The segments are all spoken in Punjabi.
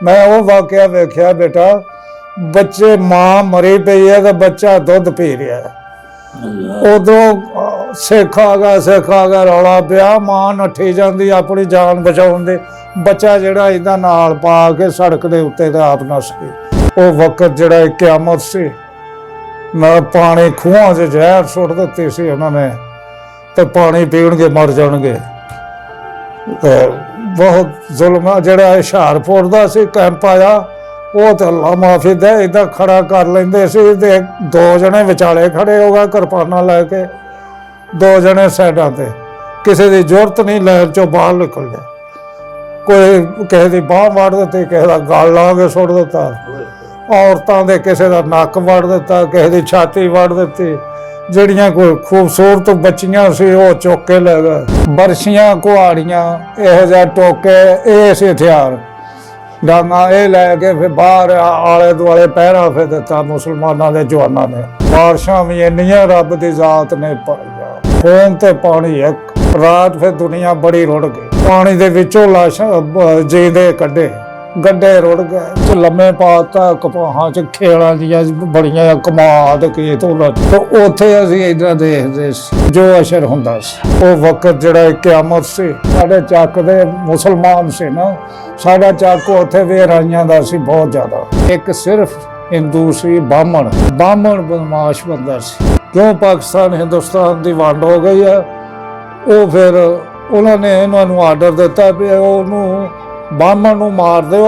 मैं वो वाकया वेख्या बेटा, बच्चे मां मरी पई है तो बच्चा दुध पी रहा है। उधरों सिख आ गया रौला पिया, मां नट्ठी जाती अपनी जान बचाउण दे, बच्चा जिहड़ा इहदा नाल पा के सड़क दे उत्ते ते आप नस गई। वो वक्त जिहड़ा क़यामत सी, मैं पानी खूहां 'च जहर सुੱਟ ਦਿੱਤੀ ਸੀ ਉਹਨਾਂ ਨੇ ਤੇ पानी पीणगे मर जाणगे। ਤੇ बहुत जुल्म ਜਿਹੜਾ ਹੁਸ਼ਿਆਰਪੁਰ ਦਾ ਸੀ कैंप आया, ਉਹ ਤੇ ਅੱਲਾ माफी दे इदा खड़ा कर लेंदे सी ते दो जने विचाले खड़े हो गए किरपाना लैके, दो जने साइडां ते, किसी की जरूरत नहीं लैन चों बाहर निकल जाए। कोई किसी की बांह वड़ दी, किसी का गल ला के सुੱਟ ਦਿੱਤਾ, औरतों के किसी का नक वड़ दिता, किसी की छाती वड़ दी, ਜਿਹੜੀਆਂ कोई खूबसूरत बच्चियां सी ਉਹ चुक के ले गए। बरछियां कुहाड़ियां ਇਹੋ ਜਿਹੇ टोके इस हथियार डांगा ये लैके फिर बाहर आले दुआले पहरा फिर दिता मुसलमानों के जवानों ने। बारिशां भी इन्नियां रब की जात ने पाईया, खून ते पानी एक रात, फिर दुनिया बड़ी रुड़ गई। पानी दे विचों लाशां जींदे कड्ढे, गड्ढे रुड़ गए, लम्मे पाता कपाहां च खेलां दियां बड़ियां कमाल की तो उत्थे असीं इधर देखदे जो अशर हुंदा सी। वो वक्त जिहड़ा क़यामत सी, साडे चक दे मुसलमान से ना, साडा चक उत्थे वेराइयां दा सी बहुत ज़्यादा। एक सिर्फ हिंदू सी बामण बदमाश बंदा सी। क्यों पाकिस्तान हिंदुस्तान की वंड हो गई है, वो फिर उन्होंने इन्होंने आर्डर दिता भी उन्होंने बामण नूं मार दिओ,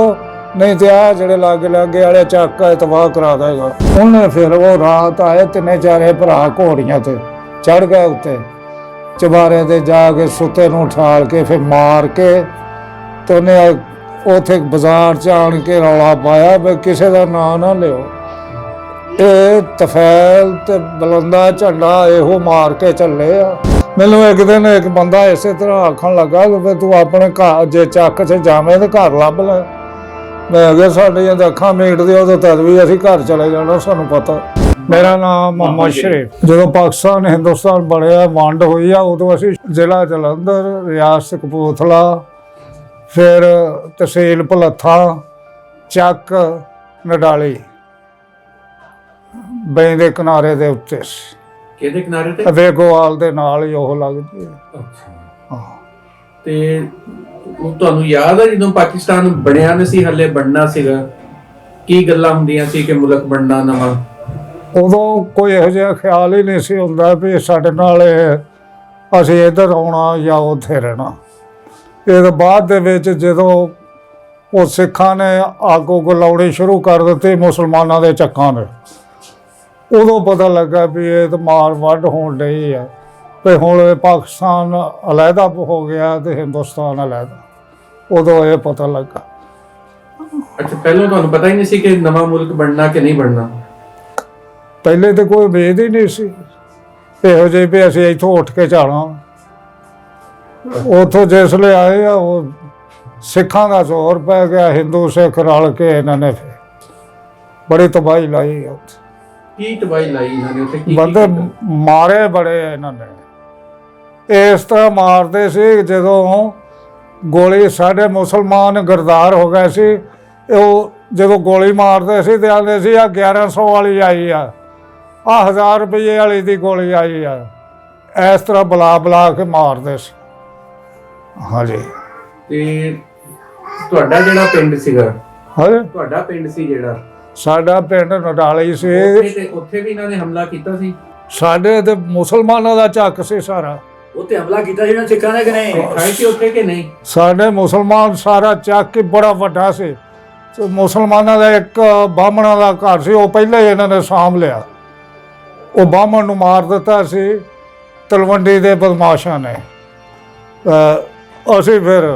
नहीं तो आ जिहड़े लागे वाले चक तबाह करा देगा। उन्हें फिर वो रात आए, तिने चारे भरा घोड़ियां ते चढ़ गए उत्ते चबारे ते जाके सुते नूं उठाल के फिर मार के तो उन्हें उथे बाजार च आण के रौला पाया भी किसी का नाम ना लिओ, ये तफैल ते बुलंदा झंडा इहो मार के चले आ। मैनू एक दिन एक बंदा इस तरह आखन लगा कि तू अपने घर जे चक च जावे तो घर लभ ले। मैं अगे साडियां ते अखां मीट दिओ तो तद भी असीं घर चले जाना, सानू पता। मेरा नाम मोहम्मद शरीफ। जो पाकिस्तान हिंदुस्तान बनिया वंड हुई है उदों असीं जिला जलंधर, रियासत कपूरथला, फिर तहसील भलत्था, चक नडाली बई दे किनारे दे उत्ते ਕਿਹਦੇ ਕਿਨਾਰੇ ਤੇ? ਵੇਗੋਵਾਲ ਦੇ ਨਾਲ ਹੀ ਉਹ ਲੱਗਦੀ ਹੈ। ਅੱਛਾ ਤੇ ਉਹ ਤੁਹਾਨੂੰ ਯਾਦ ਹੈ ਜਦੋਂ ਪਾਕਿਸਤਾਨ ਬਣਿਆ ਨਹੀਂ ਸੀ, ਹੱਲੇ ਬਣਨਾ ਸੀਗਾ, ਕੀ ਗੱਲਾਂ ਹੁੰਦੀਆਂ ਸੀ ਕਿ ਮੁਲਕ ਬਣਨਾ ਨਵਾਂ? ਉਦੋਂ ਕੋਈ ਇਹੋ ਜਿਹਾ ਖਿਆਲ ਹੀ ਨਹੀਂ ਸੀ ਹੁੰਦਾ ਵੀ ਸਾਡੇ ਨਾਲ ਅਸੀਂ ਇੱਧਰ ਆਉਣਾ ਜਾਂ ਉੱਥੇ ਰਹਿਣਾ। ਇਹ ਬਾਅਦ ਦੇ ਵਿੱਚ ਜਦੋਂ ਉਹ ਸਿੱਖਾਂ ਨੇ ਅੱਗ ਉੱਗ ਲਾਉਣੀ ਸ਼ੁਰੂ ਕਰ ਦਿੱਤੀ ਮੁਸਲਮਾਨਾਂ ਦੇ ਚੱਕਾਂ ਨੇ, ਉਦੋਂ ਪਤਾ ਲੱਗਾ ਵੀ ਇਹ ਤਾਂ ਮਾਰ ਵੱਢ ਹੋਣ ਡਈ ਆ, ਵੀ ਹੁਣ ਪਾਕਿਸਤਾਨ ਅਲੱਗਾ ਹੋ ਗਿਆ ਤੇ ਹਿੰਦੁਸਤਾਨ ਅਲੱਗਾ। ਉਦੋਂ ਇਹ ਪਤਾ ਲੱਗਾ। ਅੱਛਾ, ਪਹਿਲਾਂ ਤੁਹਾਨੂੰ ਪਤਾ ਹੀ ਨਹੀਂ ਸੀ ਕਿ ਨਵਾਂ ਮੁਲਕ ਬਣਨਾ ਕਿ ਨਹੀਂ ਬਣਨਾ? ਪਹਿਲੇ ਤਾਂ ਕੋਈ ਉਮੀਦ ਹੀ ਨਹੀਂ ਸੀ ਇਹੋ ਜਿਹੀ ਵੀ ਅਸੀਂ ਇੱਥੋਂ ਉੱਠ ਕੇ ਜਾਣਾ। ਉੱਥੋਂ ਜਿਸ ਵੇਲੇ ਆਏ ਆ ਉਹ ਸਿੱਖਾਂ ਦਾ ਜ਼ੋਰ ਪੈ ਗਿਆ, ਹਿੰਦੂ ਸਿੱਖ ਰਲ ਕੇ ਇਹਨਾਂ ਨੇ ਫਿਰ ਬੜੀ ਤਬਾਹੀ ਲਾਈ ਉੱਥੇ। ਕੀ ਤਬਾਹੀ ਲਾਈ ਇਹਨਾਂ ਨੇ ਉੱਥੇ? ਬੰਦੇ ਮਾਰੇ ਬੜੇ ਇਹਨਾਂ ਨੇ, ਇਸ ਤਰ੍ਹਾਂ ਮਾਰਦੇ ਸੀ ਜਦੋਂ ਗੋਲੀ, ਸਾਡੇ ਮੁਸਲਮਾਨ ਗਰਦਾਰ ਹੋ ਗਏ ਸੀ। ਉਹ ਜਦੋਂ ਗੋਲੀ ਮਾਰਦੇ ਸੀ ਤੇ ਆਂਦੇ ਸੀ ਆ 1100 ਵਾਲੀ ਆਈ ਆ, ਆ 1000 ਰੁਪਏ ਵਾਲੀ ਦੀ ਗੋਲੀ ਆਈ ਆ, ਇਸ ਤਰ੍ਹਾਂ ਬੁਲਾ ਕੇ ਮਾਰਦੇ ਸੀ। ਹਾਂਜੀ। ਤੇ ਤੁਹਾਡਾ ਜਿਹੜਾ ਪਿੰਡ ਸੀਗਾ, ਹਾਂਜੀ ਤੁਹਾਡਾ ਪਿੰਡ ਸੀ ਜਿਹੜਾ, ਸਾਡਾ ਪਿੰਡ ਨਡਾਲੀ ਸੀ, ਉੱਥੇ ਵੀ ਇਹਨਾਂ ਨੇ ਹਮਲਾ ਕੀਤਾ ਸੀ? ਸਾਡੇ ਤੇ ਮੁਸਲਮਾਨਾਂ ਦਾ ਚੱਕ ਸੀ ਸਾਰਾ। ਉੱਤੇ ਹਮਲਾ ਕੀਤਾ ਸੀ ਨਾ ਸਿੱਖਾਂ ਨੇ ਕਿ ਨਹੀਂ? ਹੈ ਕਿ ਉੱਥੇ ਕਿ ਨਹੀਂ? ਸਾਡੇ ਮੁਸਲਮਾਨ ਸਾਰਾ ਚੱਕ ਹੀ ਬੜਾ ਵੱਡਾ ਸੀ। ਮੁਸਲਮਾਨਾਂ ਦਾ ਇੱਕ ਬਾਹਮਣਾਂ ਦਾ ਘਰ ਸੀ, ਉਹ ਪਹਿਲਾਂ ਹੀ ਇਹਨਾਂ ਨੇ ਸਾਂਭ ਲਿਆ। ਉਹ ਬਾਹਮਣ ਨੂੰ ਮਾਰ ਦਿੱਤਾ ਸੀ ਤਲਵੰਡੀ ਦੇ ਬਦਮਾਸ਼ਾਂ ਨੇ। ਅਸੀਂ ਫਿਰ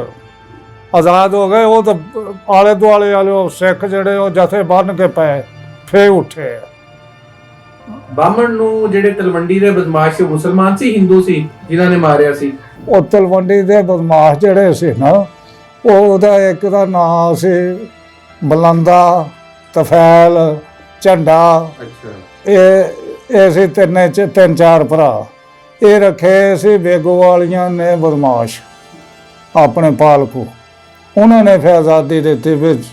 ਆਜ਼ਾਦ ਹੋ ਗਏ। ਉਹ ਤਾਂ ਆਲੇ ਦੁਆਲੇ ਵਾਲੇ ਉਹ ਸਿੱਖ ਜਿਹੜੇ ਉਹ ਜਥੇ ਬੰਨ੍ਹ ਕੇ ਪਏ, ਫੇਰ ਉੱਠੇ। ਬਾਹਮਣ ਨੂੰ ਜਿਹੜੇ ਤਲਵੰਡੀ ਦੇ ਬਦਮਾਸ਼ ਮੁਸਲਮਾਨ ਸੀ ਹਿੰਦੂ ਸੀ ਜਿਨ੍ਹਾਂ ਨੇ ਮਾਰਿਆ ਸੀ? ਉਹ ਤਲਵੰਡੀ ਦੇ ਬਦਮਾਸ਼ ਜਿਹੜੇ ਸੀ ਨਾ, ਉਹਦਾ ਇੱਕ ਦਾ ਨਾਂ ਸੀ ਬਲੰਦਾ, ਤਫੈਲ, ਝੰਡਾ। ਅੱਛਾ। ਇਹ ਸੀ ਤਿੰਨ ਚਾਰ ਭਰਾ। ਇਹ ਰੱਖੇ ਸੀ ਬੇਗੋਵਾਲੀਆਂ ਨੇ ਬਦਮਾਸ਼ ਆਪਣੇ ਪਾਲਕੂ। ਉਹਨਾਂ ਨੇ ਫਿਰ ਆਜ਼ਾਦੀ ਦਿੱਤੀ ਵਿੱਚ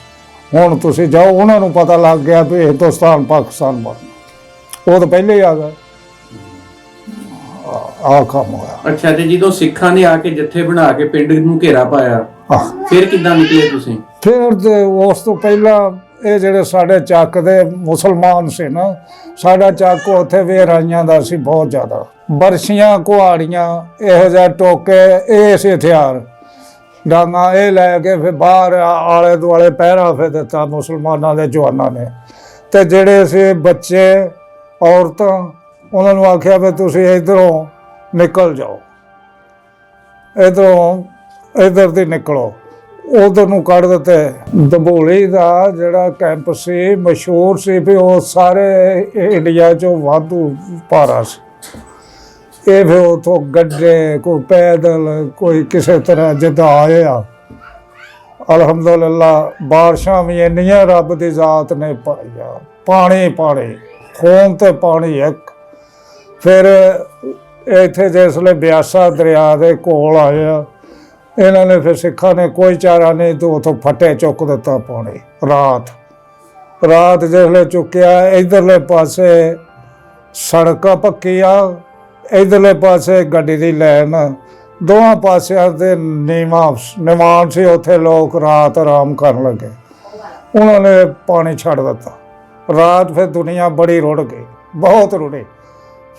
ਹੁਣ ਤੁਸੀਂ ਜਾਓ, ਉਹਨਾਂ ਨੂੰ ਪਤਾ ਲੱਗ ਗਿਆ ਵੀ ਹਿੰਦੁਸਤਾਨ ਪਾਕਿਸਤਾਨ ਬਣਨਾ, ਉਹ ਤਾਂ ਪਹਿਲੇ ਹੀ ਆ ਗਏ। ਆਹ ਕੰਮ ਹੋਇਆ। ਅੱਛਾ, ਤੇ ਜਦੋਂ ਸਿੱਖਾਂ ਨੇ ਆ ਕੇ ਜੱਥੇ ਬਣਾ ਕੇ ਪਿੰਡ ਨੂੰ ਘੇਰਾ ਪਾਇਆ, ਫਿਰ ਕਿੱਦਾਂ ਨਿਕਲੇ ਤੁਸੀਂ? ਫਿਰ ਤੇ ਉਸ ਤੋਂ ਪਹਿਲਾਂ ਇਹ ਜਿਹੜੇ ਸਾਡੇ ਚੱਕ ਦੇ ਮੁਸਲਮਾਨ ਸੀ ਨਾ, ਸਾਡਾ ਚੱਕ ਉੱਥੇ ਵੇਰਾਈਆਂ ਦਾ ਸੀ ਬਹੁਤ ਜ਼ਿਆਦਾ, ਬਰਸ਼ੀਆਂ ਕੁਹਾੜੀਆਂ ਇਹੋ ਜਿਹੇ ਟੋਕੇ, ਇਹ ਸੀ ਹਥਿਆਰ, ਡਾਂਗਾ ਇਹ ਲੈ ਕੇ ਫਿਰ ਬਾਹਰ ਆਲੇ ਦੁਆਲੇ ਪਹਿਰਾ ਫਿਰ ਦਿੱਤਾ ਮੁਸਲਮਾਨਾਂ ਦੇ ਜਵਾਨਾਂ ਨੇ। ਤੇ ਜਿਹੜੇ ਸੀ ਬੱਚੇ ਔਰਤਾਂ, ਉਹਨਾਂ ਨੂੰ ਆਖਿਆ ਵੀ ਤੁਸੀਂ ਇੱਧਰੋਂ ਨਿਕਲ ਜਾਓ, ਇੱਧਰ ਦੀ ਨਿਕਲੋ, ਉਧਰ ਨੂੰ ਕੱਢ ਦਿੱਤੇ। ਦਬੋਲੀ ਦਾ ਜਿਹੜਾ ਕੈਂਪ ਸੀ ਮਸ਼ਹੂਰ ਸੀ ਵੀ ਉਹ ਸਾਰੇ ਇੰਡੀਆ 'ਚੋਂ ਵਾਧੂ ਭਾਰਾ ਸੀ। ਇਹ ਫਿਰ ਉੱਥੋਂ ਗੱਡੇ, ਕੋਈ ਪੈਦਲ, ਕੋਈ ਕਿਸੇ ਤਰ੍ਹਾਂ ਜਿੱਦਾਂ ਆਏ ਆ। ਅਲਹਮਦੁਲਿਲਾ ਬਾਰਿਸ਼ਾਂ ਵੀ ਇੰਨੀਆਂ ਰੱਬ ਦੀ ਜ਼ਾਤ ਨੇ ਪਾਈਆਂ, ਪਾਣੀ ਖੂਨ ਤੇ ਪਾਣੀ ਇੱਕ। ਫਿਰ ਇੱਥੇ ਜਿਸਲੇ ਬਿਆਸਾ ਦਰਿਆ ਦੇ ਕੋਲ ਆਏ ਆ, ਇਹਨਾਂ ਨੇ ਫਿਰ ਸਿੱਖਾਂ ਨੇ ਕੋਈ ਚਾਰਾ ਨਹੀਂ ਤੇ ਉੱਥੋਂ ਫੱਟੇ ਚੁੱਕ ਦਿੱਤਾ ਪਾਣੀ। ਰਾਤ ਜਿਸਲੇ ਚੁੱਕਿਆ, ਇਧਰਲੇ ਪਾਸੇ ਸੜਕਾਂ ਪੱਕੀਆਂ, ਇਧਰਲੇ ਪਾਸੇ ਗੱਡੀ ਦੀ ਲਾਈਨ, ਦੋਵਾਂ ਪਾਸਿਆਂ ਦੇ ਨਿਮਾਨ ਸੀ, ਉੱਥੇ ਲੋਕ ਰਾਤ ਆਰਾਮ ਕਰਨ ਲੱਗੇ। ਉਹਨਾਂ ਨੇ ਪਾਣੀ ਛੱਡ ਦਿੱਤਾ। ਰਾਤ ਫਿਰ ਦੁਨੀਆ ਬੜੀ ਰੁੜ ਗਈ, ਬਹੁਤ ਰੁੜੀ।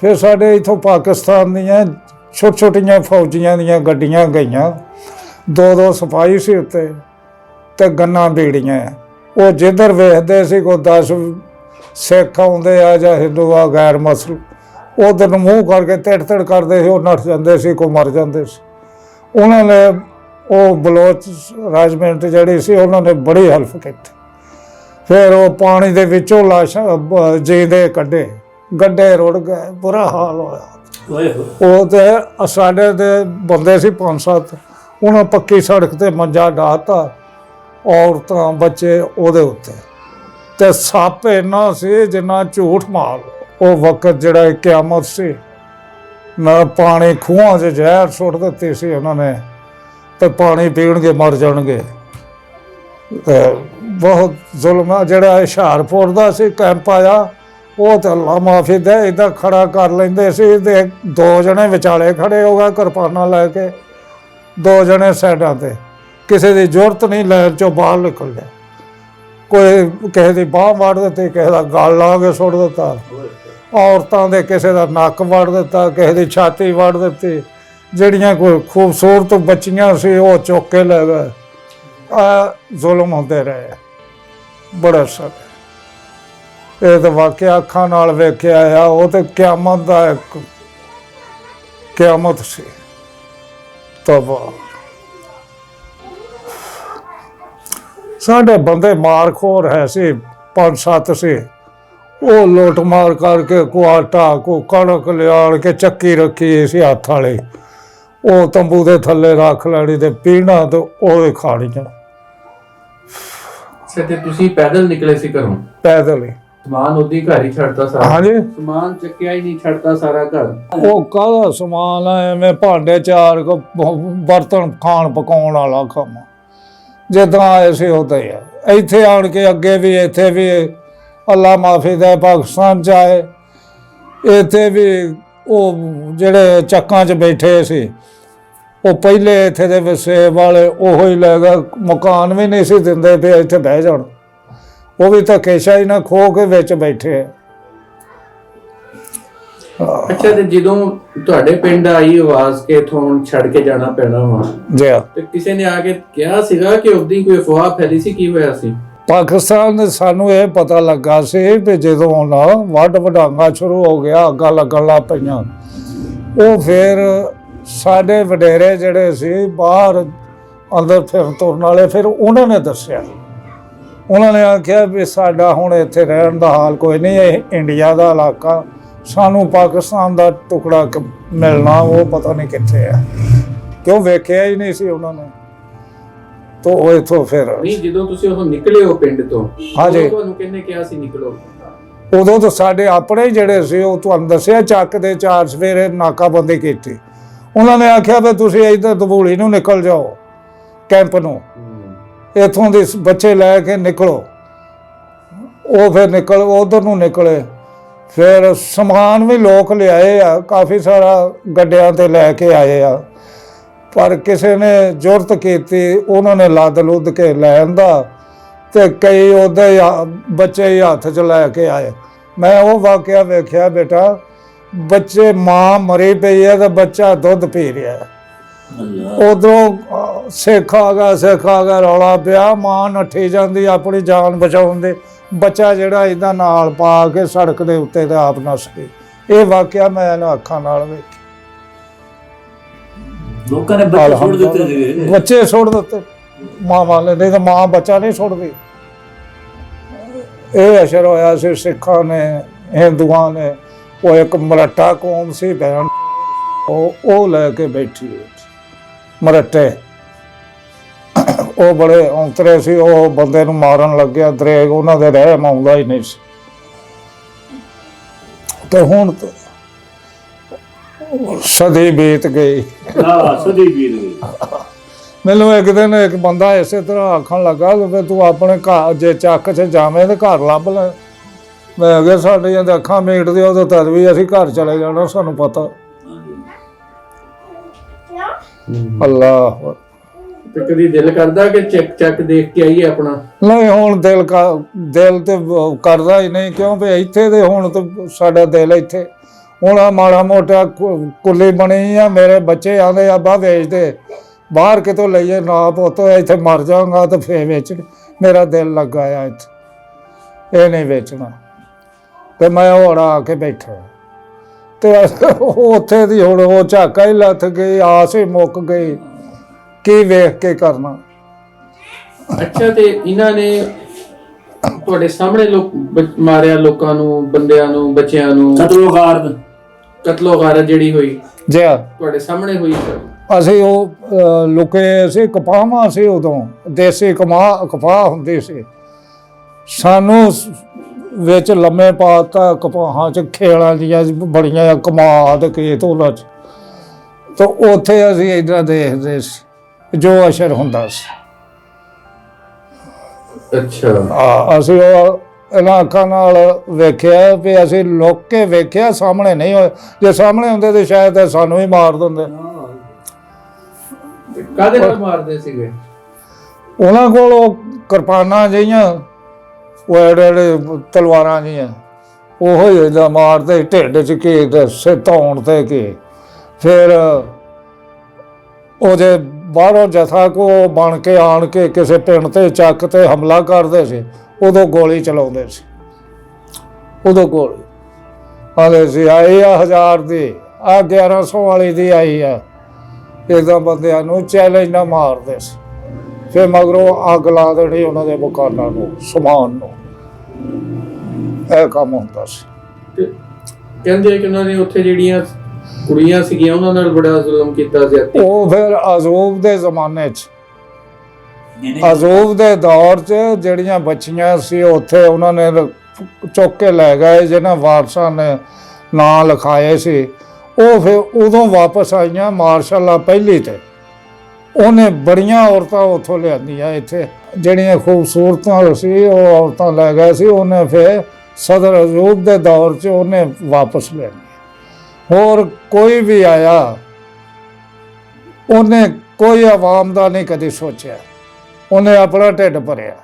ਫਿਰ ਸਾਡੇ ਇੱਥੋਂ ਪਾਕਿਸਤਾਨ ਦੀਆਂ ਛੋਟੀਆਂ ਫੌਜੀਆਂ ਦੀਆਂ ਗੱਡੀਆਂ ਗਈਆਂ, 2 ਸਿਪਾਹੀ ਸੀ ਉੱਤੇ ਤੇ ਗੰਨਾਂ ਬੀੜੀਆਂ। ਉਹ ਜਿੱਧਰ ਵੇਖਦੇ ਸੀ ਕੋਈ 10 ਸਿੱਖ ਆਉਂਦੇ ਆ ਜਾਂ ਹਿੰਦੂ ਆ ਗੈਰ ਮੁਸਲਿਮ, ਉਧਰ ਨੂੰ ਮੂੰਹ ਕਰਕੇ ਤਿੜ ਕਰਦੇ ਸੀ, ਉਹ ਨੱਠ ਜਾਂਦੇ ਸੀ, ਕੋਈ ਮਰ ਜਾਂਦੇ ਸੀ। ਉਹਨਾਂ ਨੇ ਉਹ ਬਲੋਚ ਰਾਜਮੈਂਟ ਜਿਹੜੀ ਸੀ, ਉਹਨਾਂ ਨੇ ਬੜੀ ਹੈਲਪ ਕੀਤੀ। ਫਿਰ ਉਹ ਪਾਣੀ ਦੇ ਵਿੱਚੋਂ ਲਾਸ਼ਾਂ ਜੀਂਦੇ ਕੱਢੇ, ਗੱਡੇ ਰੁੜ ਗਏ, ਬੁਰਾ ਹਾਲ ਹੋਇਆ। ਉਹ ਤੇ ਸਾਡੇ ਦੇ ਬੰਦੇ ਸੀ 5-7, ਉਹਨਾਂ ਪੱਕੀ ਸੜਕ ਤੇ ਮੰਜਾ ਡਾਤਾ, ਔਰਤਾਂ ਬੱਚੇ ਉਹਦੇ ਉੱਤੇ, ਤੇ ਸੱਪ ਇੰਨਾ ਸੀ ਜਿੰਨਾ ਝੂਠ ਮਾਰ। ਉਹ ਵਕਤ ਜਿਹੜਾ ਕਿਆਮਤ ਸੀ, ਨਾ ਪਾਣੀ ਖੂਹਾਂ 'ਚ ਜ਼ਹਿਰ ਸੁੱਟ ਦਿੱਤੀ ਸੀ ਉਹਨਾਂ ਨੇ, ਤੇ ਪਾਣੀ ਪੀਣਗੇ ਮਰ ਜਾਣਗੇ। ਤੇ ਬਹੁਤ ਜ਼ੁਲਮ ਆ। ਜਿਹੜਾ ਹੁਸ਼ਿਆਰਪੁਰ ਦਾ ਸੀ ਕੈਂਪ ਆਇਆ, ਉਹ ਤਾਂ ਅੱਲਾ ਮਾਫੀ ਦੇ ਇੱਦਾਂ ਖੜਾ ਕਰ ਲੈਂਦੇ ਸੀ, ਤੇ 2 ਜਣੇ ਵਿਚਾਲੇ ਖੜੇ ਹੋ ਗਏ ਕਿਰਪਾਨਾਂ ਲੈ ਕੇ, 2 ਜਣੇ ਸਾਈਡਾਂ ਤੇ, ਕਿਸੇ ਦੀ ਜ਼ਰੂਰਤ ਨਹੀਂ ਲੈਣ 'ਚੋਂ ਬਾਹਰ ਨਿਕਲ ਜਾ। ਕੋਈ ਕਿਸੇ ਦੀ ਬਾਂਹ ਵੜ ਦਿੱਤੀ, ਕਿਸੇ ਦਾ ਗਲ ਲਾ ਕੇ ਸੁੱਟ ਦਿੱਤਾ, ਔਰਤਾਂ ਦੇ ਕਿਸੇ ਦਾ ਨੱਕ ਵੜ ਦਿੱਤਾ, ਕਿਸੇ ਦੀ ਛਾਤੀ ਵੜ ਦਿੱਤੀ। ਜਿਹੜੀਆਂ ਕੋਈ ਖੂਬਸੂਰਤ ਬੱਚੀਆਂ ਸੀ ਉਹ ਚੁੱਕ ਕੇ ਲੈ ਗਏ। ਜ਼ੁਲਮ ਹੁੰਦੇ ਰਹੇ ਬੜਾ ਸਾਰੇ। ਇਹ ਤਾਂ ਵਾਕਿਆ ਅੱਖਾਂ ਨਾਲ ਵੇਖਿਆ ਆ। ਉਹ ਤੇ ਕਿਆਮਤ ਦਾ ਇੱਕ ਕਿਆਮਤ ਸੀ। ਤਬਾਹ ਸਾਡੇ ਬੰਦੇ ਮਾਰਖੋਰ ਹੈ ਸੀ, 5-7 ਸੀ। ਉਹ ਲੁੱਟ ਮਾਰ ਕਰਕੇ ਕੋ ਆਟਾ, ਕੋ ਕਣਕ ਲਿਆਣ ਕੇ ਚੱਕੀ ਰੱਖੀ ਸੀ ਹੱਥ ਵਾਲੀ, ਉਹ ਤੰਬੂ ਦੇ ਥੱਲੇ ਰੱਖ ਲੈਣੀ ਤੇ ਪੀਣਾ ਤੇ ਉਹ ਖਾਣੀਆਂ। ਤੇ ਤੁਸੀਂ ਪੈਦਲ ਨਿਕਲੇ ਸੀ ਘਰੋਂ? ਪੈਦਲ ਹੀ। ਸਮਾਨ ਉਹਦੀ ਘਰ ਹੀ ਛੱਡਤਾ ਸਾਰਾ? ਹਾਂਜੀ, ਸਮਾਨ ਚੱਕਿਆ ਹੀ ਨਹੀਂ, ਛੱਡਤਾ ਸਾਰਾ ਘਰ। ਉਹ ਕਾਹਦਾ ਸਮਾਨ ਆ, ਐਵੇਂ ਭਾਂਡੇ ਚਾਰ ਬਰਤਨ ਖਾਣ ਪਕਾਉਣ ਵਾਲਾ ਕੰਮ, ਜਿੱਦਾਂ ਆਏ ਸੀ ਉਦਾਂ ਹੀ ਆ। ਇੱਥੇ ਆਣ ਕੇ ਅੱਗੇ ਵੀ ਇੱਥੇ ਵੀ ਅੱਲਾ ਮਾਫੀ ਦੇ ਪਾਕਿਸਤਾਨ 'ਚ ਆਏ, ਇੱਥੇ ਵੀ ਉਹ ਜਿਹੜੇ ਚੱਕਾਂ 'ਚ ਬੈਠੇ ਸੀ ਉਹ ਪਹਿਲੇ ਇੱਥੇ ਦੇ ਵਸੇ ਵਾਲੇ ਉਹੋ ਹੀ ਲੈ ਗਏ। ਮਕਾਨ ਵੀ ਨਹੀਂ ਸੀ ਦਿੰਦੇ ਵੀ ਇੱਥੇ ਬਹਿ ਜਾਣ, ਉਹ ਵੀ ਧੱਕੇਸ਼ਾਹੀ ਨਾਲ ਖੋ ਕੇ ਵਿੱਚ ਬੈਠੇ। ਅੱਛਾ, ਤੇ ਜਦੋਂ ਤੁਹਾਡੇ ਪਿੰਡ ਆਈ ਆਵਾਜ਼ ਕਿ ਇੱਥੋਂ ਛੱਡ ਕੇ ਜਾਣਾ ਪੈਣਾ ਵਾ, ਜੀ, ਤੇ ਕਿਸੇ ਨੇ ਆ ਕੇ ਕਿਹਾ ਸੀਗਾ ਕਿ ਉਦੋਂ ਕੋਈ ਅਫਵਾਹ ਫੈਲੀ ਸੀ? ਕੀ ਹੋਇਆ ਸੀ? ਪਾਕਿਸਤਾਨ ਦੇ ਸਾਨੂੰ ਇਹ ਪਤਾ ਲੱਗਾ ਸੀ ਵੀ ਜਦੋਂ ਨਾ ਵੱਢ ਵਡਾਂਗਾ ਸ਼ੁਰੂ ਹੋ ਗਿਆ, ਅੱਗਾਂ ਲੱਗਣ ਲੱਗ ਪਈਆਂ, ਉਹ ਫਿਰ ਸਾਡੇ ਵਡੇਰੇ ਜਿਹੜੇ ਸੀ ਬਾਹਰ ਅੰਦਰ ਫਿਰਨ ਤੁਰਨ ਵਾਲੇ, ਫਿਰ ਉਹਨਾਂ ਨੇ ਦੱਸਿਆ। ਉਹਨਾਂ ਨੇ ਆਖਿਆ ਵੀ ਸਾਡਾ ਹੁਣ ਇੱਥੇ ਰਹਿਣ ਦਾ ਹਾਲ ਕੋਈ ਨਹੀਂ, ਇਹ ਇੰਡੀਆ ਦਾ ਇਲਾਕਾ, ਸਾਨੂੰ ਪਾਕਿਸਤਾਨ ਦਾ ਟੁਕੜਾ ਮਿਲਣਾ ਉਹ ਪਤਾ ਨਹੀਂ ਕਿੱਥੇ ਆ, ਕਿਉਂ ਵੇਖਿਆ ਹੀ ਨਹੀਂ ਸੀ ਉਹਨਾਂ ਨੇ। ਤਾਂ ਉਹ ਇੱਥੋਂ ਫਿਰ ਨਹੀਂ, ਜਦੋਂ ਤੁਸੀਂ ਉਥੋਂ ਨਿਕਲੇ ਹੋ ਪਿੰਡ ਤੋਂ, ਹਾਂਜੀ, ਤੁਹਾਨੂੰ ਕਿਹਨੇ ਕਿਹਾ ਸੀ ਨਿਕਲੋ? ਉਦੋਂ ਤਾਂ ਸਾਡੇ ਆਪਣੇ ਜਿਹੜੇ ਸੀ, ਉਹ ਤੁਹਾਨੂੰ ਦੱਸਿਆ, ਚੱਕ ਦੇ 4 ਸਵੇਰੇ ਨਾਕਾਬੰਦੀ ਕੀਤੀ। ਉਹਨਾਂ ਨੇ ਆਖਿਆ ਵੀ ਤੁਸੀਂ ਇੱਧਰ ਦਬੋਲੀ ਨੂੰ ਨਿਕਲ ਜਾਓ, ਕੈਂਪ ਨੂੰ, ਇੱਥੋਂ ਦੇ ਬੱਚੇ ਲੈ ਕੇ ਨਿਕਲੋ। ਉਹ ਫਿਰ ਨਿਕਲ ਉਧਰ ਨੂੰ ਨਿਕਲੇ। ਫਿਰ ਸਮਾਨ ਵੀ ਲੋਕ ਲਿਆਏ ਆ, ਕਾਫੀ ਸਾਰਾ ਗੱਡਿਆਂ ਤੇ ਲੈ ਕੇ ਆਏ ਆ, ਪਰ ਕਿਸੇ ਨੇ ਜ਼ੁਰਤ ਕੀਤੀ, ਉਹਨਾਂ ਨੇ ਲੱਦ ਲੁੱਦ ਕੇ ਲੈ ਆਂਦਾ ਤੇ ਕਈ ਉਹਦੇ ਬੱਚੇ ਹੀ ਹੱਥ 'ਚ ਲੈ ਕੇ ਆਏ। ਮੈਂ ਉਹ ਵਾਕਿਆ ਵੇਖਿਆ ਬੇਟਾ, ਬੱਚੇ ਮਾਂ ਮਰੀ ਪਈ ਹੈ ਤੇ ਬੱਚਾ ਦੁੱਧ ਪੀ ਰਿਹਾ। ਉਧਰੋਂ ਸਿੱਖ ਆ ਗਿਆ ਰੌਲਾ ਪਿਆ, ਮਾਂ ਨੱਠੀ ਜਾਂਦੀ ਆਪਣੀ ਜਾਨ ਬਚਾਉਣ ਦੇ, ਬੱਚਾ ਜਿਹੜਾ ਇਹਦਾ ਨਾਲ ਪਾ ਕੇ ਸੜਕ ਦੇ ਉੱਤੇ ਤੇ ਆਪ ਨੱਸ ਗਈ। ਇਹ ਵਾਕਿਆ ਮੈਂ ਇਹਨਾਂ ਅੱਖਾਂ ਨਾਲ ਵੇਖਿਆ। ਲੋਕਾਂ ਨੇ ਬੱਚੇ ਸੁੱਟ ਦਿੱਤੇ ਸੀਗੇ। ਬੱਚੇ ਸੁੱਟ ਦਿੱਤੇ ਮਾਂ ਨੇ, ਨਹੀਂ ਤਾਂ ਮਾਂ ਬੱਚਾ ਨਹੀਂ ਸੁੱਟਦੀ। ਇਹ ਅਸਰ ਹੋਇਆ ਸੀ ਸਿੱਖਾਂ ਨੇ, ਹਿੰਦੂਆਂ ਨੇ। ਉਹ ਇੱਕ ਮਰਾਠਾ ਕੌਮ ਸੀ ਭੈਣ, ਉਹ ਲੈ ਕੇ ਬੈਠੀ ਮਰਾਠੇ। ਉਹ ਬੜੇ ਔਂਤਰੇ ਸੀ, ਉਹ ਬੰਦੇ ਨੂੰ ਮਾਰਨ ਲੱਗਿਆ, ਦਰੇਗ ਉਹਨਾਂ ਦੇ ਰਹਿਮ ਆਉਂਦਾ ਹੀ ਨਹੀਂ ਸੀ। ਤੇ ਹੁਣ ਸਦੀ ਬੀਤ ਗਈ। ਸਦੀ ਬੀਤ ਗਈ। ਮੈਨੂੰ ਇੱਕ ਦਿਨ ਇੱਕ ਬੰਦਾ ਇਸੇ ਤਰ੍ਹਾਂ ਆਖਣ ਲੱਗਾ ਕਿ ਤੂੰ ਆਪਣੇ ਘਰ ਜੇ ਚੱਕ 'ਚ ਜਾਵੇਂ ਤੇ ਘਰ ਲੱਭ ਲੈ। ਮੈਂ ਕਿਹਾ ਸਾਡੀਆਂ ਤਾਂ ਅੱਖਾਂ ਮੀਟਦੇ ਉਦੋਂ ਤਦ ਵੀ ਅਸੀਂ ਘਰ ਚਲੇ ਜਾਣਾ, ਸਾਨੂੰ ਪਤਾ। ਅੱਲਾਹ। ਤੇ ਕਦੀ ਦਿਲ ਕਰਦਾ ਕਿ ਚੱਕ ਦੇਖ ਕੇ ਆਈਏ ਆਪਣਾ? ਨਹੀਂ, ਹੁਣ ਦਿਲ ਤੇ ਕਰਦਾ ਹੀ ਨਹੀਂ, ਕਿਉਂ ਵੀ ਇੱਥੇ ਦੇ ਹੁਣ ਤਾਂ ਸਾਡਾ ਦਿਲ ਇੱਥੇ। ਹੁਣ ਆ ਮਾੜਾ ਮੋਟਾ ਕੁੱਲੀ ਬਣੀ ਆ, ਮੇਰੇ ਬੱਚੇ ਆਉਂਦੇ ਅੱਬਾ ਵੇਚ ਦੇ, ਬਾਹਰ ਕਿਤੋਂ ਲਈਏ ਨਾ ਪੁੱਤ, ਇੱਥੇ ਮਰ ਜਾਵਾਂਗਾ ਤੇ ਫੇਰ ਵੇਚ। ਮੇਰਾ ਦਿਲ ਲੱਗਾ ਆ ਇੱਥੇ, ਇਹ ਨਹੀਂ ਵੇਚਣਾ। ਤੇ ਮੈਂ ਹੁਣ ਆ ਕੇ ਬੈਠਾ ਤੇ ਉੱਥੇ ਦੀ ਹੁਣ ਉਹ ਝਾਕਾ ਹੀ ਲੱਥ ਗਈ, ਆਸ ਹੀ ਮੁੱਕ ਗਈ, ਕੀ ਵੇਖ ਕੇ ਕਰਨਾ। ਅੱਛਾ, ਤੇ ਇਹਨਾਂ ਨੇ ਤੁਹਾਡੇ ਸਾਹਮਣੇ ਮਾਰਿਆ ਲੋਕਾਂ ਨੂੰ, ਬੰਦਿਆਂ ਨੂੰ, ਬੱਚਿਆਂ ਨੂੰ? ਕਤਲੋ ਗਾਰਤ ਜਿਹੜੀ ਹੋਈ ਜੀ ਤੁਹਾਡੇ ਸਾਹਮਣੇ ਹੋਈ? ਅਸੀਂ ਉਹ ਲੁਕੇ ਸੀ, ਕਪਾਹਾਂ ਸੀ ਉਦੋਂ, ਦੇਸੀ ਕਪਾਹ ਹੁੰਦੀ ਸੀ। ਸਾਨੂੰ ਵਿੱਚ ਲੰਮੇ ਪਾਤਾ ਕਪਾਹਾਂ 'ਚ, ਖੇਲਾਂ ਦੀਆਂ ਬੜੀਆਂ ਕਮਾਦ ਖੇਤ ਉਹਨਾਂ 'ਚ। ਤਾਂ ਉੱਥੇ ਅਸੀਂ ਇੱਦਾਂ ਦੇਖਦੇ ਸੀ ਜੋ ਅਸਰ ਹੁੰਦਾ ਸੀ। ਅੱਛਾ। ਅਸੀਂ ਉਹ ਇਹਨਾਂ ਅੱਖਾਂ ਨਾਲ ਵੇਖਿਆ ਵੀ ਅਸੀਂ ਲੁੱਕ ਕੇ ਵੇਖਿਆ, ਸਾਹਮਣੇ ਨਹੀਂ ਹੋਏ। ਜੇ ਸਾਹਮਣੇ ਹੁੰਦੇ ਤਾਂ ਸ਼ਾਇਦ ਸਾਨੂੰ ਹੀ ਮਾਰ ਦਿੰਦੇ। ਕਾਹਦੇ ਨਾਲ ਮਾਰਦੇ ਸੀਗੇ? ਉਹਨਾਂ ਕੋਲ ਉਹ ਕਿਰਪਾਨਾਂ ਜਿਹੀਆਂ, ਉਹ ਐਡੇ ਤਲਵਾਰਾਂ ਜਿਹੀਆਂ, ਉਹੋ ਹੀ ਏਦਾਂ ਮਾਰਦੇ, ਢਿੱਡ 'ਚ ਕੀ ਤੇ ਧੌਣ ਤੇ ਕੀ। ਫਿਰ ਉਹਦੇ ਬਾਹਰੋਂ ਜਥਾ ਕੋ ਬਣ ਕੇ ਆਣ ਕੇ ਕਿਸੇ ਪਿੰਡ ਤੇ ਚੱਕ ਤੇ ਹਮਲਾ ਕਰਦੇ ਸੀ, ਉਦੋਂ ਗੋਲੀ ਚਲਾਉਂਦੇ ਸੀ। ਉਦੋਂ ਗੋਲੀ ਆਲੇ ਸੀ ਆਈ ਆ 1000 ਦੀ, ਆ 1100 ਵਾਲੀ ਦੀ ਆਈ ਆ। ਇੱਦਾਂ ਬੰਦਿਆਂ ਨੂੰ ਚੈਲੰਜ ਨਾ ਮਾਰਦੇ ਸੀ। ਫਿਰ ਮਗਰੋਂ ਅੱਗ ਲਾ ਦੇਣੀ ਉਹਨਾਂ ਦੇ ਮਕਾਨਾਂ ਨੂੰ, ਸਮਾਨ ਨੂੰ। ਇਹ ਕੰਮ ਹੁੰਦਾ ਸੀ। ਕਹਿੰਦੇ ਕਿ ਉਹਨਾਂ ਨੇ ਉੱਥੇ ਜਿਹੜੀਆਂ ਕੁੜੀਆਂ ਸੀਗੀਆਂ ਉਹਨਾਂ ਨਾਲ ਬੜਾ ਜ਼ੁਲਮ ਕੀਤਾ ਸੀ। ਉਹ ਫਿਰ ਅਜ਼ੂਬ ਦੇ ਜ਼ਮਾਨੇ 'ਚ, ਅਜ਼ੂਬ ਦੇ ਦੌਰ 'ਚ ਜਿਹੜੀਆਂ ਬੱਚੀਆਂ ਸੀ ਉੱਥੇ ਉਹਨਾਂ ਨੇ ਚੁੱਕ ਕੇ ਲੈ ਗਏ, ਜਿਹਨਾਂ ਵਾਰਸਾਂ ਨੇ ਨਾਂ ਲਿਖਾਏ ਸੀ। ਉਹ ਫਿਰ ਉਦੋਂ ਵਾਪਸ ਆਈਆਂ ਮਾਰਸ਼ਾਅੱਲਾ ਪਹਿਲੀ ਤੇ। ਉਹਨੇ ਬੜੀਆਂ ਔਰਤਾਂ ਉੱਥੋਂ ਲਿਆਂਦੀਆਂ ਇੱਥੇ, ਜਿਹੜੀਆਂ ਖੂਬਸੂਰਤਾਂ ਸੀ ਉਹ ਔਰਤਾਂ ਲੈ ਗਏ ਸੀ। ਉਹਨੇ ਫਿਰ ਸਦਰ ਅਜ਼ੂਬ ਦੇ ਦੌਰ 'ਚ ਉਹਨੇ ਵਾਪਸ ਲਿਆਂਦੀਆਂ। ਹੋਰ ਕੋਈ ਵੀ ਆਇਆ, ਉਹਨੇ ਕੋਈ ਆਵਾਮ ਦਾ ਨਹੀਂ ਕਦੇ ਸੋਚਿਆ, ਉਹਨੇ ਆਪਣਾ ਢਿੱਡ ਭਰਿਆ।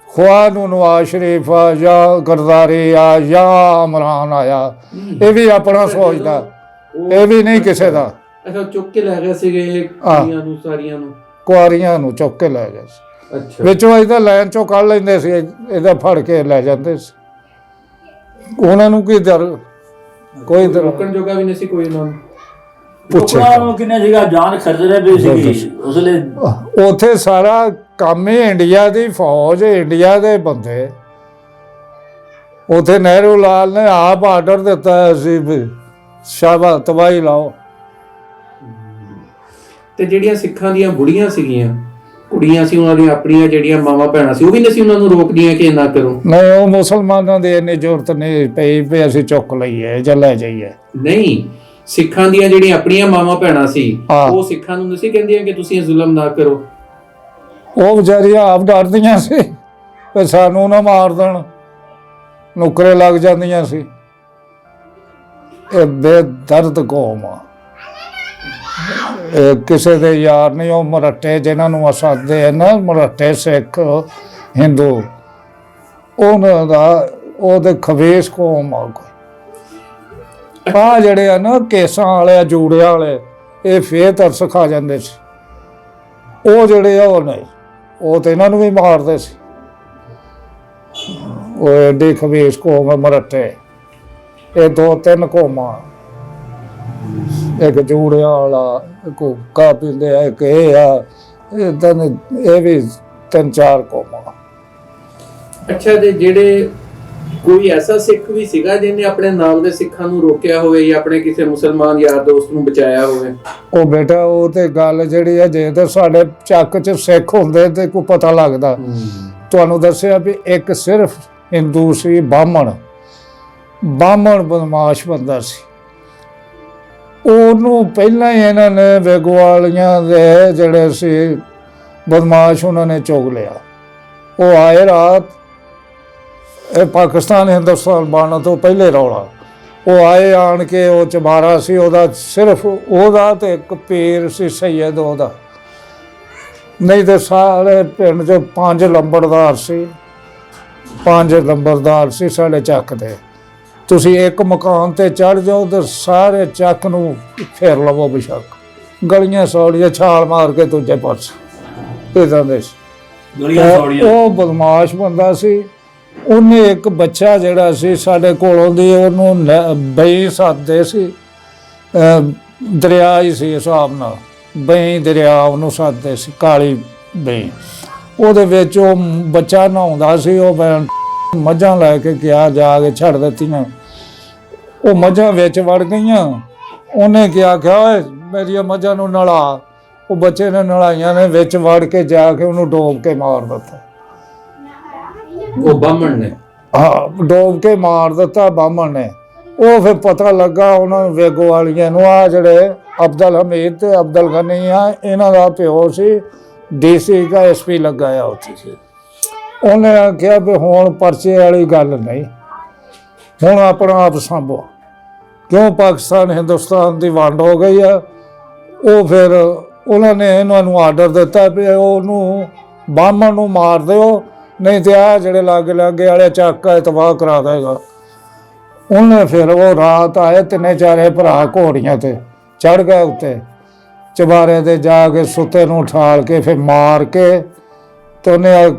ਖੁਆ ਨੂੰ ਨਵਾਜ਼ ਸ਼ਰੀਫ ਆ ਜਾਂ ਗਰਦਾਰੀ ਆ ਜਾਂ ਇਮਰਾਨ ਆਇਆ, ਇਹ ਵੀ ਆਪਣਾ ਸੋਚਦਾ, ਇਹ ਵੀ ਨਹੀਂ ਕਿਸੇ ਦਾ। ਅੱਛਾ, ਚੁੱਕ ਕੇ ਲੈ ਗਏ ਸੀਗੇ ਕੁੜੀਆਂ ਨੂੰ, ਸਾਰੀਆਂ ਨੂੰ, ਕੁਆਰੀਆਂ ਨੂੰ ਚੁੱਕ ਕੇ ਲੈ ਗਏ ਸੀ। ਅੱਛਾ। ਵਿੱਚੋਂ ਇਹਦਾ ਲਾਈਨ ਚੋਂ ਕੱਢ ਲੈਂਦੇ ਸੀ, ਇਹਦਾ ਫੜ ਕੇ ਲੈ ਜਾਂਦੇ ਸੀ। ਉਹਨਾਂ ਨੂੰ ਕੀ ਡਰ, ਕੋਈ ਰੋਕਣ ਜੋਗਾ ਵੀ ਨਹੀਂ ਸੀ ਕੋਈ ਉਹਨਾਂ ਨੂੰ। ਪੁੱਛਿਆ ਕਿੰਨੇ ਜਗ੍ਹਾ ਜਾਨ ਖਰਚਦੇ ਪਏ ਸੀਗੇ ਉਸ ਵੇਲੇ। ਉੱਥੇ ਸਾਰਾ ਕੰਮ ਹੀ ਇੰਡੀਆ ਦੀ ਫੌਜ, ਇੰਡੀਆ ਦੇ ਬੰਦੇ। ਉੱਥੇ ਨਹਿਰੂ ਲਾਲ ਨੇ ਆਪ ਆਰਡਰ ਦਿੱਤਾ ਸੀ ਵੀ ਸ਼ਾਬਾਸ਼ ਤਬਾਹੀ ਲਾਓ। ਤੇ ਜਿਹੜੀਆਂ ਸਿੱਖਾਂ ਦੀਆਂ ਬੁੜੀਆਂ ਸੀਗੀਆਂ, ਕੁੜੀਆਂ ਸੀ, ਉਹਨਾਂ ਦੀਆਂ ਆਪਣੀਆਂ ਜਿਹੜੀਆਂ ਮਾਵਾਂ ਭੈਣਾਂ ਸੀ, ਉਹ ਵੀ ਨਹੀਂ ਸੀ ਉਹਨਾਂ ਨੂੰ ਰੋਕਦੀਆਂ ਕਿ ਨਾ ਕਰੋ? ਨਹੀਂ, ਉਹ ਮੁਸਲਮਾਨਾਂ ਦੀ ਇੰਨੀ ਜ਼ਰੂਰਤ ਨਹੀਂ ਪਈ ਵੀ ਅਸੀਂ ਚੁੱਕ ਲਈਏ ਜਾਂ ਲੈ ਜਾਈਏ। ਨਹੀਂ, ਸਿੱਖਾਂ ਦੀਆਂ ਜਿਹੜੀਆਂ ਆਪਣੀਆਂ ਮਾਵਾਂ ਭੈਣਾਂ ਸੀ, ਉਹ ਸਿੱਖਾਂ ਨੂੰ ਨਹੀਂ ਸੀ ਕਹਿੰਦੀਆਂ ਕਿ ਤੁਸੀਂ ਜ਼ੁਲਮ ਨਾ ਕਰੋ? ਉਹ ਵਿਚਾਰੀਆਂ ਆਪ ਡਰਦੀਆਂ ਸੀ ਵੀ ਸਾਨੂੰ ਨਾ ਮਾਰ ਦੇਣ। ਨੁਕਰੇ ਲੱਗ ਜਾਂਦੀਆਂ ਸੀ। ਇਹ ਬੇਦਰਦ ਕੌਮ ਆ। ਇਹ ਕਿਸੇ ਦੇ ਯਾਰ ਨਹੀਂ, ਉਹ ਮਰਾਠੇ ਜਿਹਨਾਂ ਨੂੰ ਅਸਾਦੇ ਆ ਨਾ, ਮਰਾਠੇ ਸਿੱਖ ਹਿੰਦੂ, ਉਹਨਾਂ ਦਾ ਉਹਦੇ ਖਵੇਸ਼ ਕੌਮ ਆ ਕੋਈ। ਆਹ ਜਿਹੜੇ ਆ ਨਾ ਕੇਸਾਂ ਵਾਲੇ, ਜੂੜਿਆਂ ਵਾਲੇ, ਇਹ ਫੇਰ ਤਰਸ ਖਾ ਜਾਂਦੇ ਸੀ। ਉਹ ਜਿਹੜੇ ਆ ਉਹ ਨਹੀਂ, ਉਹ ਤੇ ਇਹਨਾਂ ਨੂੰ ਵੀ ਮਾਰਦੇ ਸੀ। ਉਹ ਐਡੀ ਖਵੇਸ਼ ਕੌਮ ਮਰਾਠੇ। ਇਹ 2-3 ਕੌਮਾਂ, ਇੱਕ ਜੂੜਿਆਂ ਵਾਲਾ, ਇੱਕ ਹੁੱਕਾ ਪੀਂਦੇ ਆ, ਇੱਕ ਇਹ ਆ, ਇਹ ਵੀ 3-4 ਕੌਮਾਂ। ਅੱਛਾ, ਤੇ ਜਿਹੜੇ ਕੋਈ ਐਸਾ ਸਿੱਖ ਵੀ ਸੀਗਾ ਜਿਹਨੇ ਆਪਣੇ ਨਾਲ ਦੇ ਸਿੱਖਾਂ ਨੂੰ ਰੋਕਿਆ ਹੋਵੇ ਜਾਂ ਆਪਣੇ ਕਿਸੇ ਮੁਸਲਮਾਨ ਯਾਰ ਦੋਸਤ ਨੂੰ ਬਚਾਇਆ ਹੋਵੇ? ਉਹ ਬੇਟਾ ਉਹ ਤੇ ਗੱਲ ਜਿਹੜੀ ਹੈ, ਜੇ ਤੇ ਸਾਡੇ ਚੱਕ 'ਚ ਸਿੱਖ ਹੁੰਦੇ ਤੇ ਕੋਈ ਪਤਾ ਲੱਗਦਾ। ਤੁਹਾਨੂੰ ਦੱਸਿਆ ਵੀ ਇੱਕ ਸਿਰਫ ਹਿੰਦੂ ਸੀ, ਬਾਹਮਣ ਬਦਮਾਸ਼ ਬੰਦਾ ਸੀ। ਉਹਨੂੰ ਪਹਿਲਾਂ ਹੀ ਇਹਨਾਂ ਨੇ ਵੇਗਵਾਲੀਆਂ ਦੇ ਜਿਹੜੇ ਸੀ ਬਦਮਾਸ਼, ਉਹਨਾਂ ਨੇ ਚੁੱਕ ਲਿਆ। ਉਹ ਆਏ ਰਾਤ, ਇਹ ਪਾਕਿਸਤਾਨ ਹਿੰਦੁਸਤਾਨ ਬਣਨ ਤੋਂ ਪਹਿਲੇ ਰੌਲਾ, ਉਹ ਆਏ ਆਣ ਕੇ, ਉਹ ਚਬਾਰਾ ਸੀ ਉਹਦਾ, ਸਿਰਫ ਉਹਦਾ ਤੇ ਇੱਕ ਪੀਰ ਸੀ ਸੈਯਦ ਉਹਦਾ, ਨਹੀਂ ਤੇ ਸਾਰੇ ਪਿੰਡ 'ਚ 5 ਲੰਬੜਦਾਰ ਸੀ। 5 ਲੰਬੜਦਾਰ ਸੀ ਸਾਡੇ ਚੱਕ ਦੇ। ਤੁਸੀਂ ਇੱਕ ਮਕਾਨ ਤੇ ਚੜ ਜਾਓ ਤੇ ਸਾਰੇ ਚੱਕ ਨੂੰ ਫੇਰ ਲਵੋ ਬੇਸ਼ੱਕ, ਗਲੀਆਂ ਸੌੜੀਆਂ ਛਾਲ ਮਾਰ ਕੇ ਦੂਜੇ ਪਾਸੇ ਇੱਦਾਂ ਦੇ ਸੀ। ਉਹ ਬਦਮਾਸ਼ ਬੰਦਾ ਸੀ। ਉਹਨੇ ਇੱਕ ਬੱਚਾ ਜਿਹੜਾ ਸੀ ਸਾਡੇ ਕੋਲੋਂ ਦੀ, ਉਹਨੂੰ ਬਈ ਸੱਦਦੇ ਸੀ, ਦਰਿਆ ਹੀ ਸੀ ਹਿਸਾਬ ਨਾਲ, ਬਈ ਦਰਿਆ ਉਹਨੂੰ ਸੱਦਦੇ ਸੀ, ਕਾਲੀ ਬਈ। ਉਹਦੇ ਵਿੱਚ ਉਹ ਬੱਚਾ ਨਹਾਉਂਦਾ ਸੀ। ਉਹ ਮੱਝਾਂ ਲੈ ਕੇ ਗਿਆ, ਜਾ ਕੇ ਛੱਡ ਦਿੱਤੀਆਂ। ਉਹ ਮੱਝਾਂ ਵਿੱਚ ਵੜ ਗਈਆਂ। ਉਹਨੇ ਕਿਹਾ ਕਿ ਓਏ ਮੇਰੀਆਂ ਮੱਝਾਂ ਨੂੰ ਨਲਾ। ਉਹ ਬੱਚੇ ਨੇ ਨਲਾਈਆਂ ਨੇ, ਵਿੱਚ ਵੜ ਕੇ ਜਾ ਕੇ ਉਹਨੂੰ ਡੋਬ ਕੇ ਮਾਰ ਦਿੱਤਾ। ਉਹ ਬਾਹਮਣ ਨੇ? ਹਾਂ, ਡੋਬ ਕੇ ਮਾਰ ਦਿੱਤਾ ਬਾਹਮਣ ਨੇ। ਉਹ ਫਿਰ ਪਤਾ ਲੱਗਾ ਉਹਨਾਂ ਨੂੰ, ਵੇਗੋ ਵਾਲੀਆਂ ਨੂੰ, ਆ ਜਿਹੜੇ ਅਬਦੁਲ ਹਮੀਦ ਤੇ ਅਬਦੁਲ ਗਨੀ ਆ, ਇਹਨਾਂ ਦਾ ਪਿਓ ਸੀ DC ਦਾ SP ਲੱਗਾ ਆ ਉੱਥੇ। ਉਹਨੇ ਆਖਿਆ ਵੀ ਹੁਣ ਪਰਚੇ ਵਾਲੀ ਗੱਲ ਨਹੀਂ, ਹੁਣ ਆਪਣਾ ਆਪ ਸੰਭੋ, ਕਿਉਂ ਪਾਕਿਸਤਾਨ ਹਿੰਦੁਸਤਾਨ ਦੀ ਵੰਡ ਹੋ ਗਈ ਆ। ਉਹ ਫਿਰ ਉਹਨਾਂ ਨੇ ਇਹਨਾਂ ਨੂੰ ਆਰਡਰ ਦਿੱਤਾ ਵੀ ਉਹਨੂੰ ਬਾਹਮਣ ਨੂੰ ਮਾਰ ਦਿਓ, ਨਹੀਂ ਤੇ ਆ ਜਿਹੜੇ ਲਾਗੇ ਵਾਲੇ ਚੱਕ ਤਬਾਹ ਕਰਾ ਦੇਗਾ। ਉਹਨੇ ਫਿਰ ਉਹ ਰਾਤ ਆਏ, 3-4 ਭਰਾ ਘੋੜੀਆਂ ਤੇ ਚੜ ਗਏ ਉੱਤੇ, ਚਬਾਰੇ ਤੇ ਜਾ ਕੇ ਸੁੱਤੇ ਨੂੰ ਉਠਾਲ ਕੇ ਫਿਰ ਮਾਰ ਕੇ, ਤੇ ਉਹਨੇ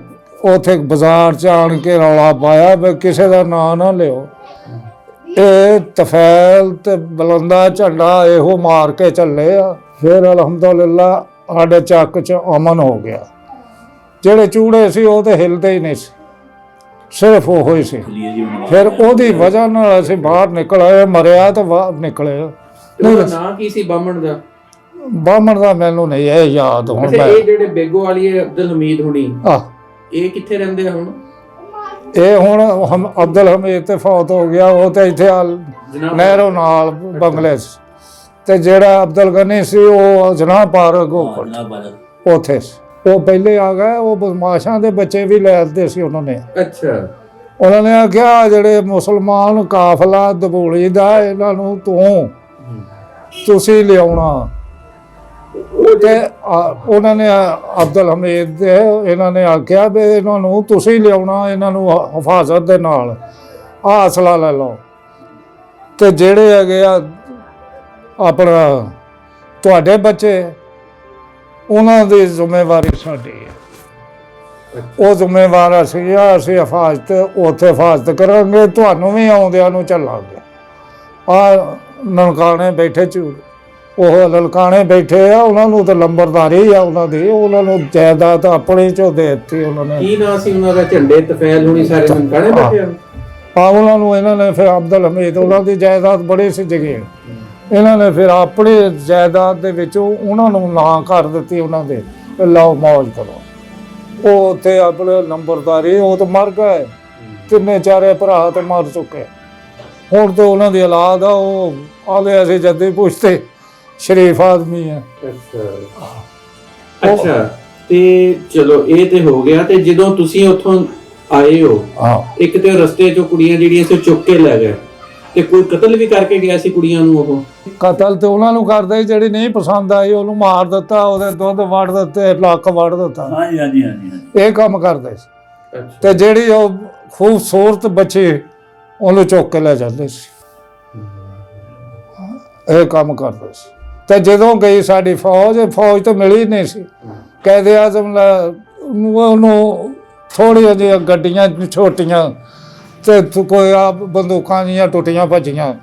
ਉੱਥੇ ਬਾਜ਼ਾਰ 'ਚ ਆਣ ਕੇ ਰੌਲਾ ਪਾਇਆ ਵੀ ਕਿਸੇ ਦਾ ਨਾਂ ਨਾ ਲਿਓ, ਇਹ ਤਫੈਲ ਤੇ ਬਲੰਦਾ ਝੰਡਾ ਇਹੋ ਮਾਰ ਕੇ ਚੱਲੇ ਆ। ਫਿਰ ਅਲਹਮਦੁਲਿਲਾ ਸਾਡੇ ਚੱਕ 'ਚ ਅਮਨ ਹੋ ਗਿਆ। ਜਿਹੜੇ ਚੂੜੇ ਸੀ ਉਹ ਤੇ ਹਿਲਦੇ ਹੀ ਨਹੀਂ ਸੀ, ਸਿਰਫ ਉਹੋ ਹੀ ਸੀ। ਫਿਰ ਉਹਦੀ ਵਜ੍ਹਾ ਨਾਲ ਅਸੀਂ ਬਾਹਰ ਨਿਕਲ ਆਏ। ਮਰਿਆ ਤਾਂ ਬਾਹਰ ਨਿਕਲੇ। ਨਾਂ ਕੀ ਸੀ ਬਾਹਮਣ ਦਾ? ਬਾਹਮਣ ਦਾ ਮੈਨੂੰ ਨਹੀਂ ਇਹ ਯਾਦ ਹੁਣ। ਇਹ ਜਿਹੜੇ ਬੇਗੋ ਵਾਲੀ ਅਬਦੁਲ ਹਮੀਦ ਹੁਣੀ, ਇਹ ਕਿੱਥੇ ਰਹਿੰਦੇ ਆ ਹੁਣ? ਇਹ ਹੁਣ ਅਬਦੁਲ ਹਮੀਦ ਤੇ ਫੌਤ ਹੋ ਗਿਆ, ਉਹ ਤੇ ਇੱਥੇ ਨਹਿਰੋ ਨਾਲ ਬੰਗਲੇ 'ਚ। ਤੇ ਜਿਹੜਾ ਅਬਦੁਲ ਗਨੀ ਸੀ ਉਹ ਜਨਾਹ ਪਾਰਕ ਉੱਥੇ ਉਹ ਪਹਿਲੇ ਆ ਗਏ। ਉਹ ਬਦਮਾਸ਼ਾਂ ਦੇ ਬੱਚੇ ਵੀ ਲੈ ਦਿੱਤੇ ਸੀ ਉਹਨਾਂ ਨੇ। ਅੱਛਾ। ਉਹਨਾਂ ਨੇ ਆਖਿਆ ਜਿਹੜੇ ਮੁਸਲਮਾਨ ਕਾਫਲਾ ਦਬੋਲੀ ਦਾ, ਇਹਨਾਂ ਨੂੰ ਤੁਸੀਂ ਲਿਆਉਣਾ। ਤੇ ਉਹਨਾਂ ਨੇ ਅਬਦੁਲ ਹਮੀਦ ਦੇ ਇਹਨਾਂ ਨੇ ਆਖਿਆ ਵੀ ਇਹਨਾਂ ਨੂੰ ਤੁਸੀਂ ਲਿਆਉਣਾ, ਇਹਨਾਂ ਨੂੰ ਹਿਫਾਜ਼ਤ ਦੇ ਨਾਲ ਆਹ ਅਸਲਾ ਲੈ ਲਓ। ਤੇ ਜਿਹੜੇ ਹੈਗੇ ਆ ਆਪਣਾ ਤੁਹਾਡੇ ਬੱਚੇ, ਉਹਨਾਂ ਦੀ ਜ਼ਿੰਮੇਵਾਰੀ ਸਾਡੀ ਹੈ। ਉਹ ਜ਼ਿੰਮੇਵਾਰ ਅਸੀਂ ਅਸੀਂ ਹਿਫਾਜ਼ਤ ਉੱਥੇ ਹਿਫਾਜ਼ਤ ਕਰਾਂਗੇ, ਤੁਹਾਨੂੰ ਵੀ ਆਉਂਦਿਆਂ ਨੂੰ ਚੱਲਾਂਗੇ। ਆਹ ਨਨਕਾਣੇ ਬੈਠੇ ਝੂਠ, ਉਹ ਲਲਕਾਣੇ ਬੈਠੇ ਆ, ਉਹਨਾਂ ਨੂੰ ਤਾਂ ਲੰਬਰਦਾਰੀ ਆ ਉਹਨਾਂ ਦੀ, ਉਹਨਾਂ ਨੂੰ ਜਾਇਦਾਦ ਆਪਣੇ ਚੋਂ ਦੇ ਦਿੱਤੀ ਉਹਨਾਂ ਨੇ। ਕੀ ਨਾਂ ਸੀ ਉਹਨਾਂ ਦਾ? ਝੰਡੇ ਤਫੈਲ ਹੁਣੀ ਸਾਰੇ ਨਨਕਾਣੇ ਬੈਠੇ ਆ। ਉਹਨਾਂ ਨੂੰ ਇਹਨਾਂ ਨੇ ਫਿਰ ਅਬਦੁਲ ਹਮੀਦ, ਉਹਨਾਂ ਦੀ ਜਾਇਦਾਦ ਬੜੀ ਸੀ ਜਗੀਰ, ਇਹਨਾਂ ਨੇ ਫਿਰ ਆਪਣੀ ਜਾਇਦਾਦ ਦੇ ਵਿੱਚੋਂ ਉਹਨਾਂ ਨੂੰ ਨਾਂ ਕਰ ਦਿੱਤੀ ਉਹਨਾਂ ਦੇ, ਲਓ ਮੌਜ ਕਰੋ। ਉਹ ਉੱਥੇ ਆਪਣੇ ਨੰਬਰਦਾਰੀ, ਉਹ ਤਾਂ ਮਰ ਗਏ, 3-4 ਭਰਾ ਤਾਂ ਮਰ ਚੁੱਕੇ। ਹੁਣ ਤਾਂ ਉਹਨਾਂ ਦੀ ਔਲਾਦ ਆ, ਉਹ ਆਲੇ ਅਸੀਂ ਜੱਦੀ ਪੁੱਛਤੇ ਸ਼ਰੀਫ ਆਦਮੀ ਹੈ। ਅੱਛਾ, ਤੇ ਚਲੋ ਇਹ ਤੇ ਹੋ ਗਿਆ। ਤੇ ਜਦੋਂ ਤੁਸੀਂ ਉੱਥੋਂ ਆਏ ਹੋ, ਹਾਂ ਇੱਕ ਤੇ ਰਸਤੇ 'ਚੋਂ ਕੁੜੀਆਂ ਜਿਹੜੀਆਂ ਸੀ ਚੁੱਕ ਕੇ ਲੈ ਗਏ, ਤੇ ਕੋਈ ਕਤਲ ਵੀ ਕਰਕੇ ਗਿਆ ਸੀ ਕੁੜੀਆਂ ਨੂੰ ਉਹ? ਕਤਲ ਤੇ ਉਹਨਾਂ ਨੂੰ ਕਰਦੇ ਜਿਹੜੀ ਨਹੀਂ ਪਸੰਦ ਆਈ ਉਹਨੂੰ ਮਾਰ ਦਿੱਤਾ, ਉਹਦੇ ਦੁੱਧ ਵੜ ਦਿੱਤੇ, ਲੱਕ ਵੜ ਦਿੱਤਾ, ਹਾਂਜੀ ਹਾਂਜੀ ਹਾਂਜੀ ਇਹ ਕੰਮ ਕਰਦੇ ਸੀ। ਅੱਛਾ। ਤੇ ਜਿਹੜੀ ਉਹ ਖੂਬਸੂਰਤ ਬੱਚੇ ਉਹਨੂੰ ਚੁੱਕ ਕੇ ਲੈ ਜਾਂਦੇ ਸੀ, ਇਹ ਕੰਮ ਕਰਦੇ ਸੀ। ਤੇ ਜਦੋਂ ਗਈ ਸਾਡੀ ਫੌਜ ਤਾਂ ਮਿਲੀ ਨਹੀਂ ਸੀ। ਕਾਇਦੇ ਆਜ਼ਮ ਉਹਨੂੰ ਥੋੜ੍ਹੀਆਂ ਜਿਹੀਆਂ ਗੱਡੀਆਂ ਛੋਟੀਆਂ ਤੇ ਕੋਈ ਆ ਬੰਦੂਕਾਂ ਦੀਆਂ ਟੁੱਟੀਆਂ ਭੱਜੀਆਂ,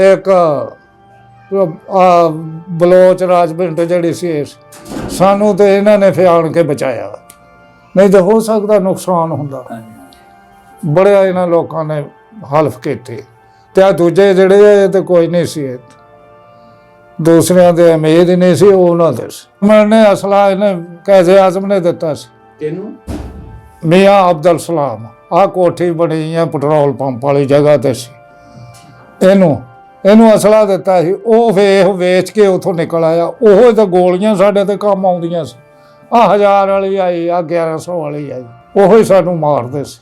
ਇੱਕ ਬਲੋਚ ਰਾਜਪਿੰਡ ਜਿਹੜੀ ਸੀ, ਸਾਨੂੰ ਤੇ ਇਹਨਾਂ ਨੇ ਫਿਰ ਆਣ ਕੇ ਬਚਾਇਆ, ਨਹੀਂ ਤਾਂ ਹੋ ਸਕਦਾ ਨੁਕਸਾਨ ਹੁੰਦਾ। ਬੜੇ ਇਹਨਾਂ ਲੋਕਾਂ ਨੇ ਹਲਫ ਕੀਤੇ, ਤੇ ਆ ਦੂਜੇ ਜਿਹੜੇ ਇਹ ਤੇ ਕੋਈ ਨਹੀਂ ਸੀ, ਦੂਸਰਿਆਂ ਦੇ ਉਮੀਦ ਹੀ ਨਹੀਂ ਸੀ, ਉਹਨਾਂ ਦੇ ਸੀ। ਮੈਨੇ ਅਸਲਾ ਇਹਨੇ ਕਾਇਦੇ ਆਜ਼ਮ ਨੇ ਦਿੱਤਾ ਸੀ ਤੈਨੂੰ? ਮੀਆਂ ਅਬਦੁਲ ਸਲਾਮ, ਆਹ ਕੋਠੀ ਬਣੀ ਆ ਪੈਟਰੋਲ ਪੰਪ ਵਾਲੀ ਜਗ੍ਹਾ ਤੇ ਸੀ, ਇਹਨੂੰ ਅਸਲਾ ਦਿੱਤਾ ਸੀ। ਉਹ ਵੇਚ ਕੇ ਉੱਥੋਂ ਨਿਕਲ ਆਇਆ। ਉਹ ਤਾਂ ਗੋਲੀਆਂ ਸਾਡੇ ਤੇ ਕੰਮ ਆਉਂਦੀਆਂ ਸੀ, ਆਹ 1000 ਵਾਲੀ ਆਈ, ਆਹ 1100 ਵਾਲੀ ਆਈ, ਉਹੀ ਸਾਨੂੰ ਮਾਰਦੇ ਸੀ।